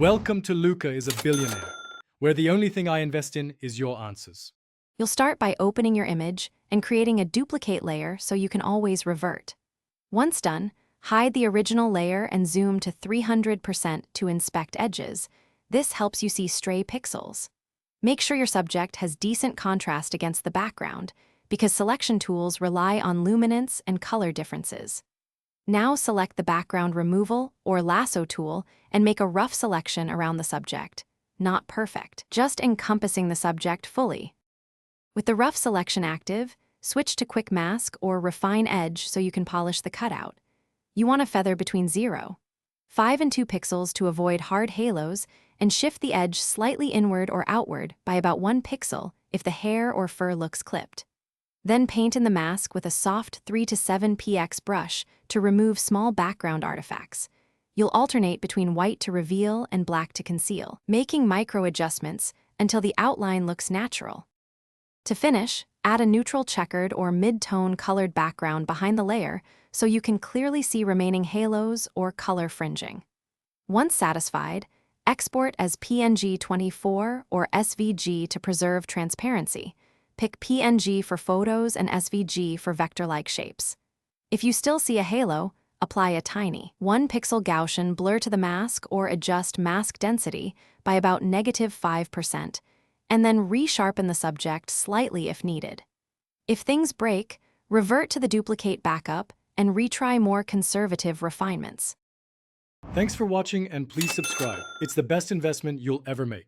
Welcome to Luca is a Billionaire, where the only thing I invest in is your answers. You'll start by opening your image and creating a duplicate layer so you can always revert. Once done, hide the original layer and zoom to 300% to inspect edges. This helps you see stray pixels. Make sure your subject has decent contrast against the background, because selection tools rely on luminance and color differences. Now select the background removal or lasso tool and make a rough selection around the subject. Not perfect, just encompassing the subject fully. With the rough selection active, switch to quick mask or refine edge so you can polish the cutout. You want a feather between 0.5 and 2 pixels to avoid hard halos, and shift the edge slightly inward or outward by about 1 pixel if the hair or fur looks clipped. Then paint in the mask with a soft 3 to 7 px brush to remove small background artifacts. You'll alternate between white to reveal and black to conceal, making micro adjustments until the outline looks natural. To finish, add a neutral checkered or mid-tone colored background behind the layer so you can clearly see remaining halos or color fringing. Once satisfied, export as PNG 24 or SVG to preserve transparency. Pick PNG for photos and SVG for vector-like shapes. If you still see a halo, apply a tiny 1 pixel Gaussian blur to the mask or adjust mask density by about -5%, and then resharpen the subject slightly if needed. If things break, revert to the duplicate backup and retry more conservative refinements. Thanks for watching, and please subscribe. It's the best investment you'll ever make.